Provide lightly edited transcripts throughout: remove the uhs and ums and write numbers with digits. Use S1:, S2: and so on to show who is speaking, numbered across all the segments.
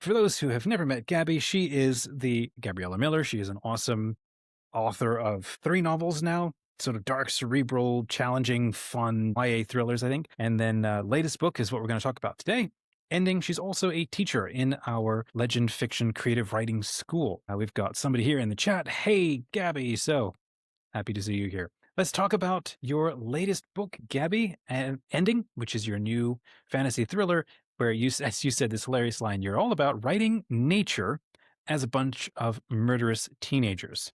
S1: For those who have never met Gabby, she is the Gabriella Miller. She is an awesome author of 3 novels now, sort of dark, cerebral, challenging, fun YA thrillers, I think. And then latest book is what we're going to talk about today. Ending. She's also a teacher in our Legend Fiction Creative Writing School. We've got somebody here in the chat. Hey, Gabby. So happy to see you here. Let's talk about your latest book, Gabby, and Ending, which is your new fantasy thriller, where you, as you said, this hilarious line, you're all about writing nature as a bunch of murderous teenagers.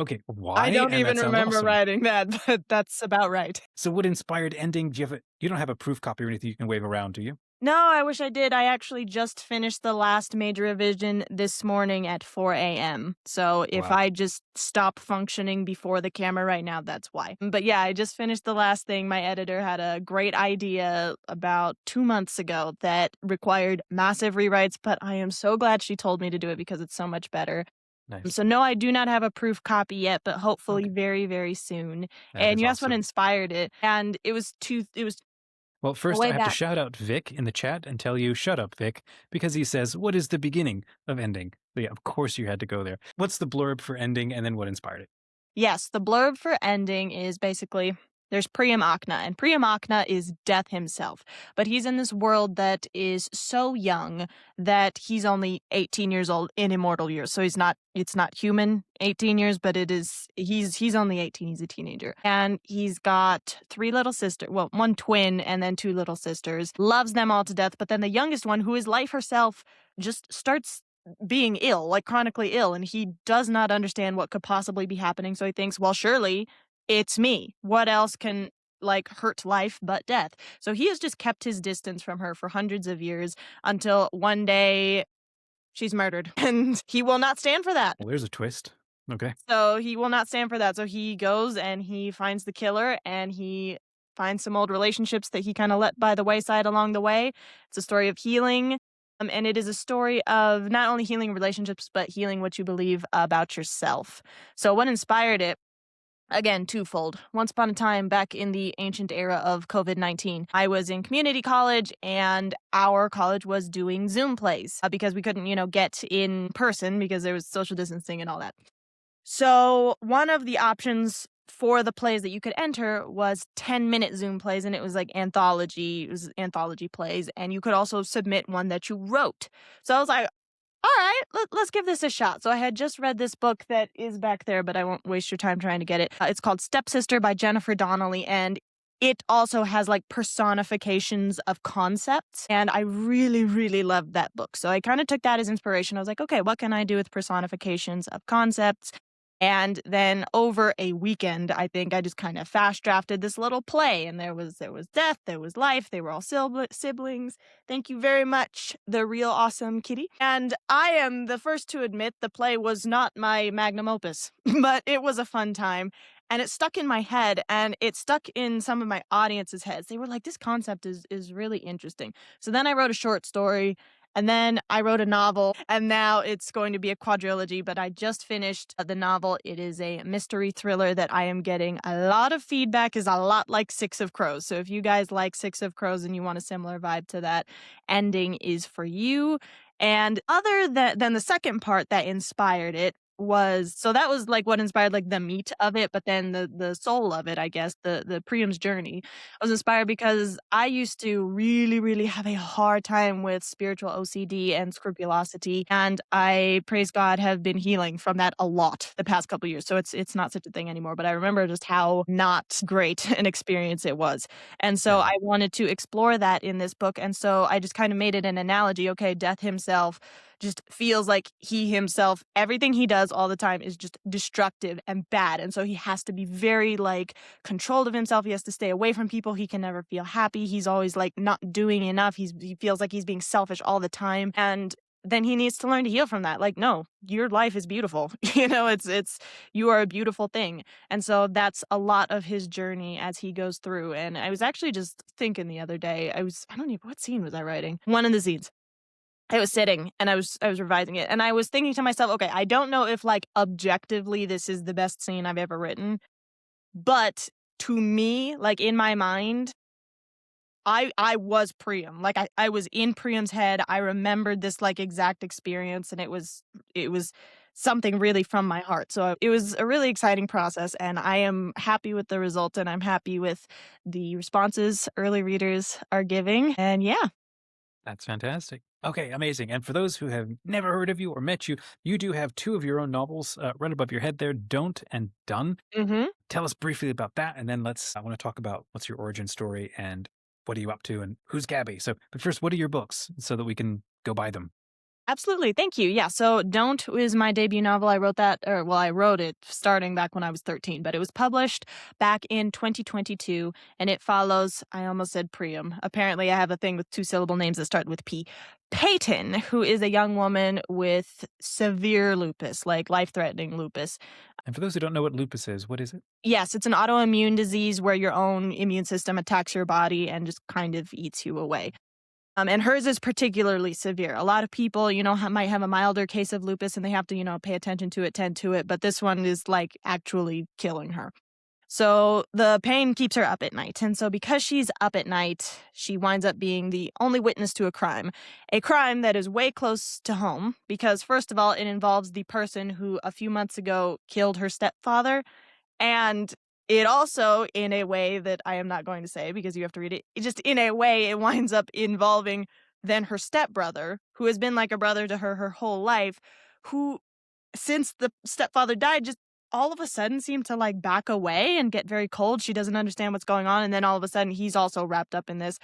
S1: Okay,
S2: I
S1: why?
S2: don't
S1: And that
S2: even
S1: sounds
S2: remember
S1: awesome.
S2: writing that, but that's about right.
S1: So what inspired Ending? Do you have you don't have a proof copy or anything you can wave around, do you?
S2: No, I wish I did. I actually just finished the last major revision this morning at 4 a.m. So if
S1: Wow.
S2: I just stop functioning before the camera right now, that's why. But yeah, I just finished the last thing. My editor had a great idea about 2 months ago that required massive rewrites, but I am so glad she told me to do it because it's so much better.
S1: Nice.
S2: So no, I do not have a proof copy yet, but hopefully
S1: Okay.
S2: very, very soon.
S1: That
S2: And
S1: is
S2: you asked what
S1: awesome.
S2: inspired it, and it was
S1: Well, first I
S2: way
S1: have to
S2: back.
S1: shout out Vic in the chat and tell you, shut up, Vic, because he says, what is the beginning of Ending? But yeah, of course you had to go there. What's the blurb for Ending and then what inspired it?
S2: Yes, the blurb for Ending is basically there's Priam, and Priam is death himself, but he's in this world that is so young that he's only 18 years old in immortal years. So it's not human 18 years, but he's only 18, he's a teenager. And he's got 3 little sisters, well, 1 twin and then 2 little sisters, loves them all to death, but then the youngest one, who is life herself, just starts being ill, like chronically ill, and he does not understand what could possibly be happening. So he thinks, well, surely it's me. What else can like hurt life but death? So he has just kept his distance from her for hundreds of years until one day she's murdered, and he will not stand for that.
S1: Well, there's a twist. Okay.
S2: So he will not stand for that. So he goes and he finds the killer and he finds some old relationships that he kind of let by the wayside along the way. It's a story of healing. And it is a story of not only healing relationships, but healing what you believe about yourself. So, what inspired it? Again, twofold. Once upon a time, back in the ancient era of COVID-19, I was in community college and our college was doing Zoom plays because we couldn't, get in person because there was social distancing and all that. So one of the options for the plays that you could enter was 10-minute Zoom plays, and it was like anthology. It was anthology plays, and you could also submit one that you wrote. So I was like, all right, let's give this a shot. So I had just read this book that is back there, but I won't waste your time trying to get it. It's called Stepsister by Jennifer Donnelly, and it also has like personifications of concepts. And I really, really loved that book. So I kind of took that as inspiration. I was like, okay, what can I do with personifications of concepts? And then over a weekend, I think I just kind of fast drafted this little play, and there was death, there was life, they were all siblings. Thank you very much, the real awesome kitty. And I am the first to admit the play was not my magnum opus, but it was a fun time. And it stuck in my head, and it stuck in some of my audience's heads. They were like, this concept is really interesting. So then I wrote a short story, and then I wrote a novel, and now it's going to be a quadrilogy, but I just finished the novel. It is a mystery thriller that I am getting a lot of feedback, is a lot like Six of Crows. So if you guys like Six of Crows and you want a similar vibe to that, Ending is for you. And other than the second part that inspired it, that was like what inspired like the meat of it, but then the soul of it, I guess, the Priam's journey was inspired because I used to really, really have a hard time with spiritual OCD and scrupulosity, and I, praise God, have been healing from that a lot the past couple years. So it's not such a thing anymore. But I remember just how not great an experience it was, and so
S1: Yeah.
S2: I wanted to explore that in this book, and so I just kind of made it an analogy. Okay, Death himself just feels like he himself, everything he does all the time is just destructive and bad, and so he has to be very like controlled of himself. He has to stay away from people. He can never feel happy. He's always like not doing enough. He feels like he's being selfish all the time. And then he needs to learn to heal from that. Like, no, your life is beautiful. It's you are a beautiful thing. And so that's a lot of his journey as he goes through. And I was actually just thinking the other day, I don't even, what scene was I writing? One of the scenes. I was sitting and I was revising it, and I was thinking to myself, okay, I don't know if like objectively this is the best scene I've ever written, but to me, like in my mind, I was Priam. Like I was in Priam's head. I remembered this like exact experience and it was something really from my heart. So it was a really exciting process and I am happy with the result and I'm happy with the responses early readers are giving. And yeah.
S1: That's fantastic. Okay, amazing. And for those who have never heard of you or met you, you do have two of your own novels right above your head there, Don't and Done.
S2: Mhm.
S1: Tell us briefly about that, and then I want to talk about what's your origin story and what are you up to and who's Gabby. So, but first, what are your books so that we can go buy them?
S2: Absolutely. Thank you. Yeah. So Don't is my debut novel. I wrote that, or well, I wrote it starting back when I was 13, but it was published back in 2022 and it follows, I almost said Priam. Apparently, I have a thing with two syllable names that start with P. Peyton, who is a young woman with severe lupus, like life threatening lupus.
S1: And for those who don't know what lupus is, what is it?
S2: Yes, it's an autoimmune disease where your own immune system attacks your body and just kind of eats you away. And hers is particularly severe. A lot of people, might have a milder case of lupus and they have to, pay attention to it, tend to it. But this one is like actually killing her. So the pain keeps her up at night. And so because she's up at night, she winds up being the only witness to a crime that is way close to home. Because, first of all, it involves the person who a few months ago killed her stepfather and it also, in a way that I am not going to say because you have to read it, just in a way, it winds up involving then her stepbrother, who has been like a brother to her whole life, who, since the stepfather died, just all of a sudden seemed to like back away and get very cold. She doesn't understand what's going on. And then all of a sudden, he's also wrapped up in this.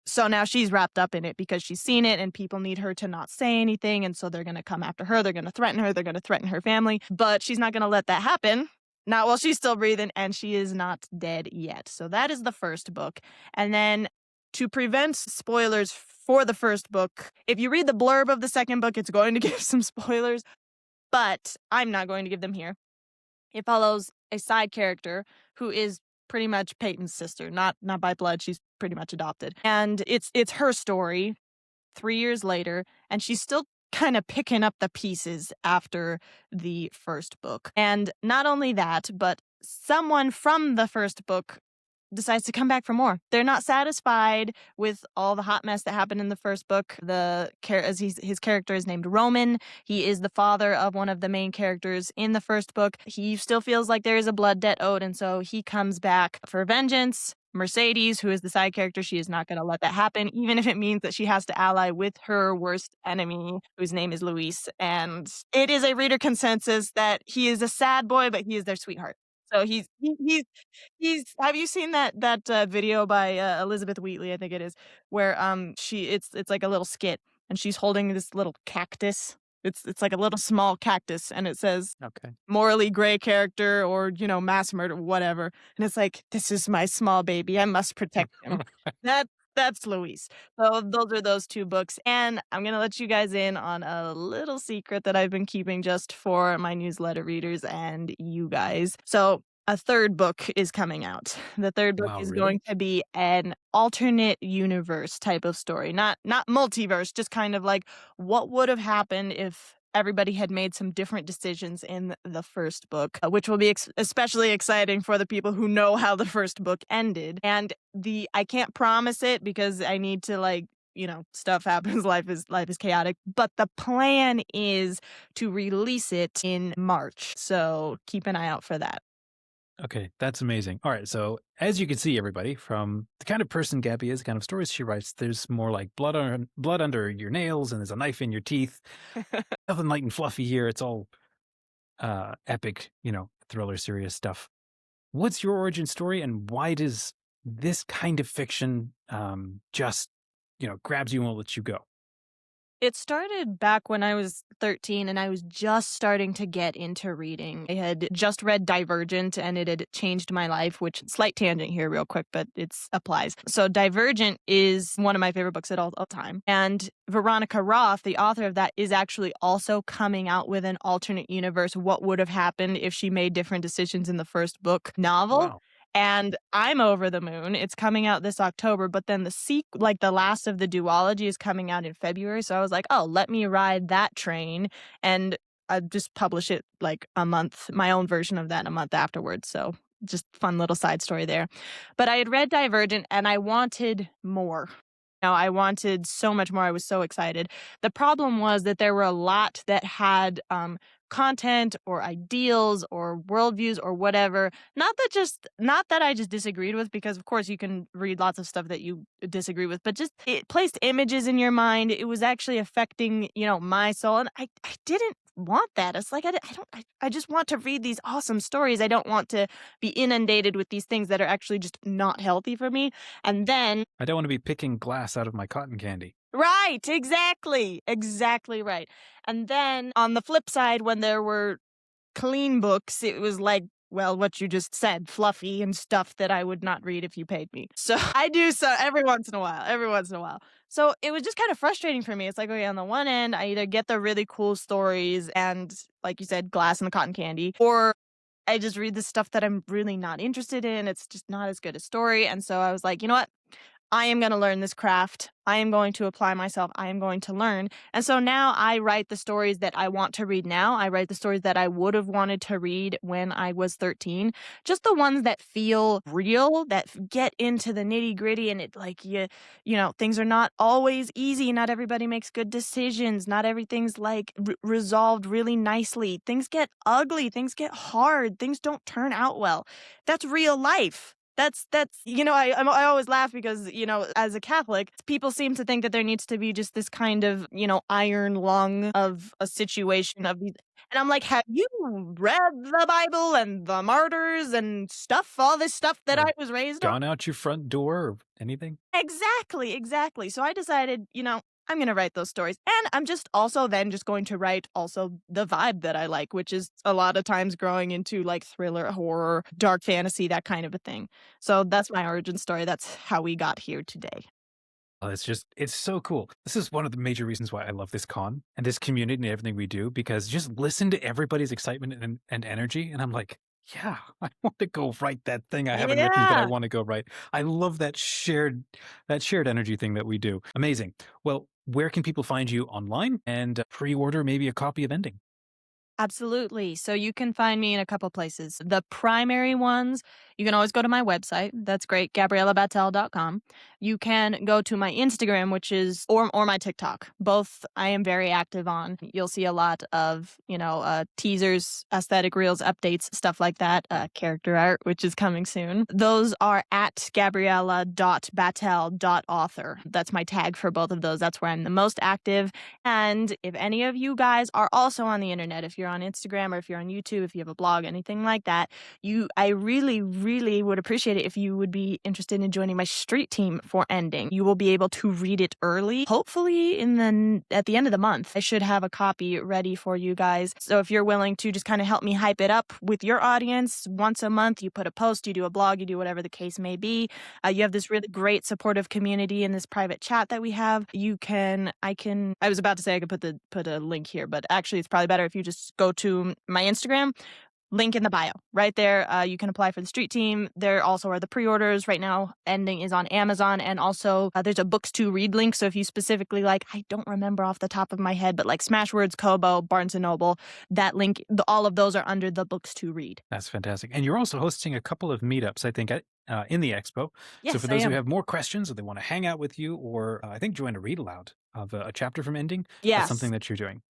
S2: So now she's wrapped up in it because she's seen it and people need her to not say anything. And so they're going to come after her. They're going to threaten her. They're going to threaten her family. But she's not going to let that happen. Not while she's still breathing and she is not dead yet. So that is the first book. And then to prevent spoilers for the first book, if you read the blurb of the second book, it's going to give some spoilers, but I'm not going to give them here. It follows a side character who is pretty much Peyton's sister, not by blood. She's pretty much adopted. And it's her story 3 years later, and she's still kind of picking up the pieces after the first book. And not only that, but someone from the first book decides to come back for more. They're not satisfied with all the hot mess that happened in the first book. His character is named Roman. He is the father of one of the main characters in the first book. He still feels like there is a blood debt owed, and so he comes back for vengeance. Mercedes, who is the side character, she is not going to let that happen, even if it means that she has to ally with her worst enemy, whose name is Luis. And it is a reader consensus that he is a sad boy, but he is their sweetheart. So he's. Have you seen that video by Elizabeth Wheatley? I think it is where it's like a little skit and she's holding this little cactus. It's like a little small cactus and it says
S1: Okay.
S2: morally gray character or mass murder, whatever. And it's like, this is my small baby. I must protect him. That's Luis. So those are those two books. And I'm going to let you guys in on a little secret that I've been keeping just for my newsletter readers and you guys. So a third book is coming out. The third book
S1: Wow,
S2: is
S1: really?
S2: going to be an alternate universe type of story. Not multiverse, just kind of like what would have happened if everybody had made some different decisions in the first book, which will be especially exciting for the people who know how the first book ended. And I can't promise it because I need to stuff happens, life is chaotic, but the plan is to release it in March. So keep an eye out for that.
S1: Okay, that's amazing. All right, so as you can see, everybody, from the kind of person Gabby is, the kind of stories she writes, there's more like blood under your nails, and there's a knife in your teeth. Nothing light and fluffy here. It's all epic, thriller, serious stuff. What's your origin story, and why does this kind of fiction just, grabs you and won't let you go?
S2: It started back when I was 13 and I was just starting to get into reading. I had just read Divergent and it had changed my life, which slight tangent here real quick, but it applies. So Divergent is one of my favorite books at all time. And Veronica Roth, the author of that, is actually also coming out with an alternate universe. What would have happened if she made different decisions in the first book novel?
S1: Wow.
S2: And I'm over the moon. It's coming out this October, but then the last of the duology is coming out in February. So I was like, oh, let me ride that train and I just publish it like a month, my own version of that a month afterwards. So just fun little side story there. But I had read Divergent and I wanted more. I wanted so much more. I was so excited. The problem was that there were a lot that had content or ideals or worldviews or whatever. Not that I just disagreed with, because of course you can read lots of stuff that you disagree with, but just it placed images in your mind. It was actually affecting, my soul, and I didn't want that. It's like I just want to read these awesome stories. I don't want to be inundated with these things that are actually just not healthy for me. And then
S1: I don't want to be picking glass out of my cotton candy.
S2: right, exactly. Exactly right. And then on the flip side, when there were clean books, it was like, well, what you just said, fluffy and stuff that I would not read if you paid me. So I do so every once in a while, every once in a while. So it was just kind of frustrating for me. It's like, okay, on the one end, I either get the really cool stories and, like you said, glass and the cotton candy, or I just read the stuff that I'm really not interested in. It's just not as good a story. And so I was like, you know what? I am going to learn this craft. I am going to apply myself. I am going to learn. And so now I write the stories that I want to read now. I write the stories that I would have wanted to read when I was 13. Just the ones that feel real, that get into the nitty gritty, and it like things are not always easy. Not everybody makes good decisions. Not everything's like resolved really nicely. Things get ugly. Things get hard. Things don't turn out well. That's real life. I always laugh because, as a Catholic, people seem to think that there needs to be just this kind of, iron lung of a situation of these. And I'm like, have you read the Bible and the martyrs and stuff, all this stuff that
S1: Or
S2: I was raised on?
S1: gone out your front door or anything?
S2: Exactly, exactly. So I decided, I'm going to write those stories. And I'm just also then just going to write also the vibe that I like, which is a lot of times growing into like thriller, horror, dark fantasy, that kind of a thing. So that's my origin story. That's how we got here today.
S1: Oh, it's so cool. This is one of the major reasons why I love this con and this community and everything we do, because just listen to everybody's excitement and energy. And I'm like, yeah, I want to go write that thing I haven't written, but I
S2: Yeah.
S1: want to go write. I love that shared energy thing that we do. Amazing. Well, where can people find you online and pre-order maybe a copy of Ending?
S2: Absolutely. So you can find me in a couple places. The primary ones, you can always go to my website. That's great, GabriellaBatel.com. You can go to my Instagram, which is, or my TikTok. Both I am very active on. You'll see a lot of, teasers, aesthetic reels, updates, stuff like that, character art, which is coming soon. Those are at Gabriella.batel.author. That's my tag for both of those. That's where I'm the most active. And if any of you guys are also on the internet, if you're on Instagram or if you're on YouTube, if you have a blog, anything like that, I really, really would appreciate it if you would be interested in joining my street team for Ending. You will be able to read it early, hopefully at the end of the month. I should have a copy ready for you guys. So if you're willing to just kind of help me hype it up with your audience, once a month you put a post, you do a blog, you do whatever the case may be. You have this really great supportive community in this private chat that we have. I was about to say I could put a link here, but actually it's probably better if you just go to my Instagram, link in the bio. Right there, you can apply for the street team. There also are the pre-orders. Right now, Ending is on Amazon, and also there's a books to read link. So if you specifically I don't remember off the top of my head, but like Smashwords, Kobo, Barnes& and Noble, that link, all of those are under the books to read.
S1: That's fantastic. And you're also hosting a couple of meetups, I think, in the expo. So for
S2: Yes, I
S1: those who
S2: am.
S1: have more questions or they want to hang out with you or I think join a read aloud of a chapter from Ending, that's something
S2: Yes.
S1: that you're doing.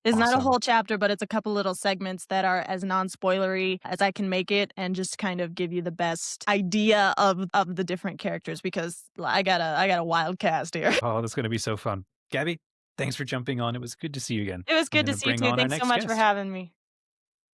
S2: It's not a
S1: Awesome.
S2: whole chapter, but it's a couple little segments that are as non-spoilery as I can make it, and just kind of give you the best idea of the different characters, because I got a wild cast here.
S1: Oh, that's going to be so fun. Gabby, thanks for jumping on. It was good to see you again.
S2: It was
S1: I'm
S2: good
S1: going
S2: to
S1: to
S2: see you
S1: bring
S2: too.
S1: on our
S2: Thanks so
S1: next
S2: much for
S1: guest.
S2: having me.